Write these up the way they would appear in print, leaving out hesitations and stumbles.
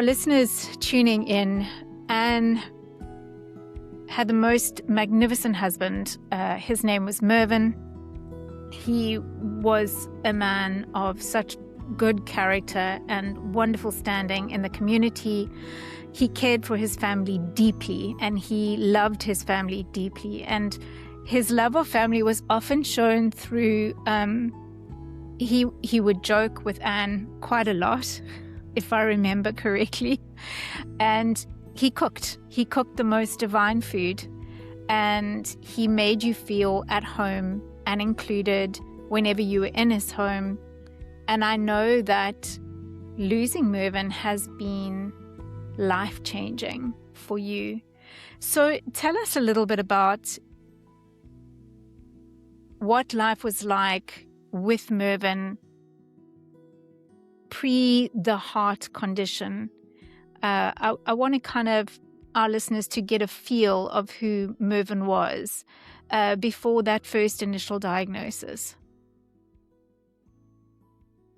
our listeners tuning in, Anne had the most magnificent husband. His name was Mervyn. He was a man of such good character and wonderful standing in the community. He cared for his family deeply, and he loved his family deeply. And his love of family was often shown through, he would joke with Anne quite a lot, if I remember correctly. And he cooked the most divine food, and he made you feel at home and included whenever you were in his home. And I know that losing Mervyn has been life-changing for you. So tell us a little bit about what life was like with Mervyn pre the heart condition. I want to kind of our listeners to get a feel of who Mervyn was before that first initial diagnosis.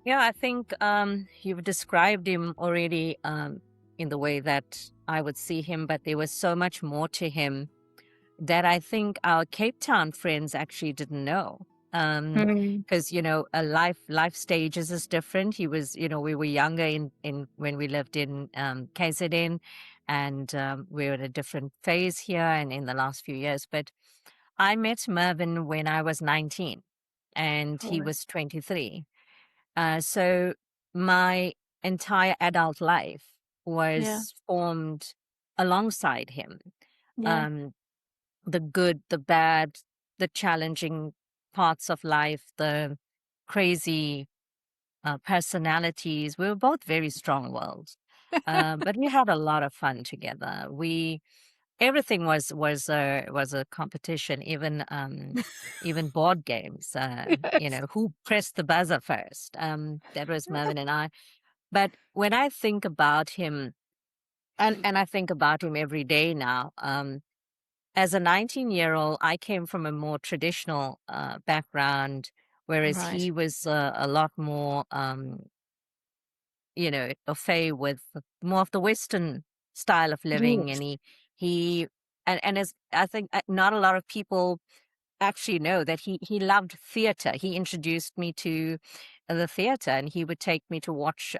Yeah, I think you've described him already in the way that I would see him, but there was so much more to him that I think our Cape Town friends actually didn't know. Because a life stages is different. He was, we were younger in when we lived in KZN, and we were at a different phase here and in the last few years. But I met Mervyn when I was 19, and he was 23. So my entire adult life was formed alongside him. Yeah. The good, the bad, the challenging parts of life, the crazy personalities. We were both very strong-willed, but we had a lot of fun together. Everything was a competition, even board games. Who pressed the buzzer first? That was Mervyn and I. But when I think about him, and I think about him every day now. As a 19-year-old, I came from a more traditional background, whereas Right. he was a lot more, au fait with more of the Western style of living. Yes. And and as I think not a lot of people actually know that he loved theater. He introduced me to the theater, and he would take me to watch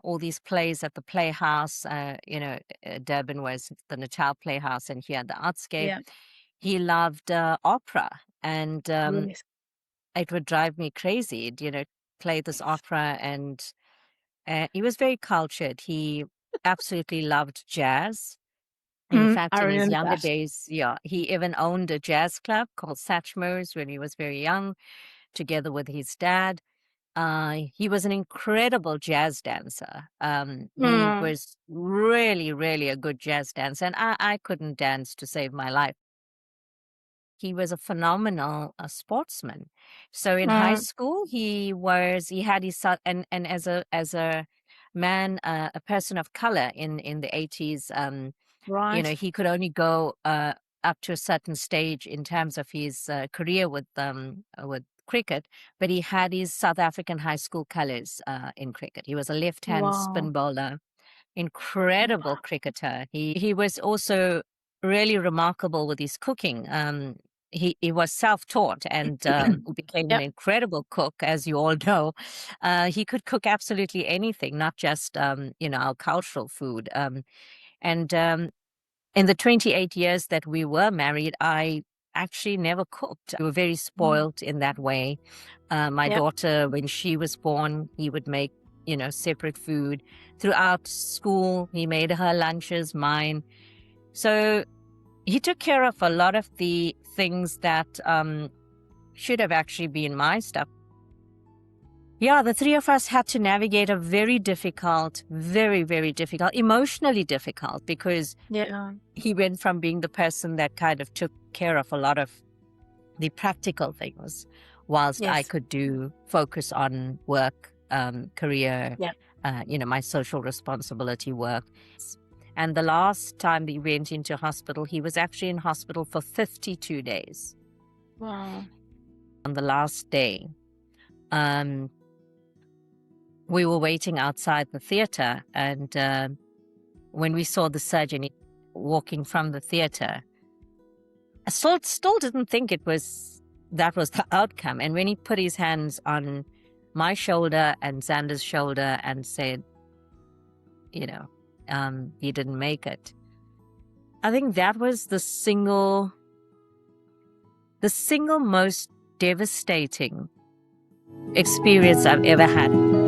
all these plays at the Playhouse. Durban was the Natal Playhouse, and here at the Artscape. Yeah. He loved opera, and Yes. it would drive me crazy. Play this opera, and he was very cultured. He absolutely loved jazz. In fact, I in his remember younger that. days, he even owned a jazz club called Satchmers when he was very young, together with his dad. He was an incredible jazz dancer. He was really, really a good jazz dancer, and I couldn't dance to save my life. He was a phenomenal sportsman. So in high school, he had his son, and as a man, a person of color in the 80s, Right. he could only go up to a certain stage in terms of his career with cricket, but he had his South African high school colors in cricket. He was a left-hand Wow. spin bowler, incredible cricketer. He was also really remarkable with his cooking. He was self-taught and became an Yep. incredible cook, as you all know. He could cook absolutely anything, not just our cultural food. And in the 28 years that we were married, I actually never cooked. We were very spoiled in that way. My Yep. daughter, when she was born, he would make, separate food. Throughout school, he made her lunches, mine. So he took care of a lot of the things that should have actually been my stuff. Yeah, the three of us had to navigate a very difficult, very, very difficult, emotionally difficult, because Yeah. he went from being the person that kind of took care of a lot of the practical things, whilst I Yes. could focus on work, career, Yep. my social responsibility work. And the last time that he went into hospital, he was actually in hospital for 52 days. Wow. On the last day, we were waiting outside the theater, and when we saw the surgeon walking from the theater, I still didn't think that was the outcome. And when he put his hands on my shoulder and Xander's shoulder and said, you know, he didn't make it, I think that was the single most devastating experience I've ever had.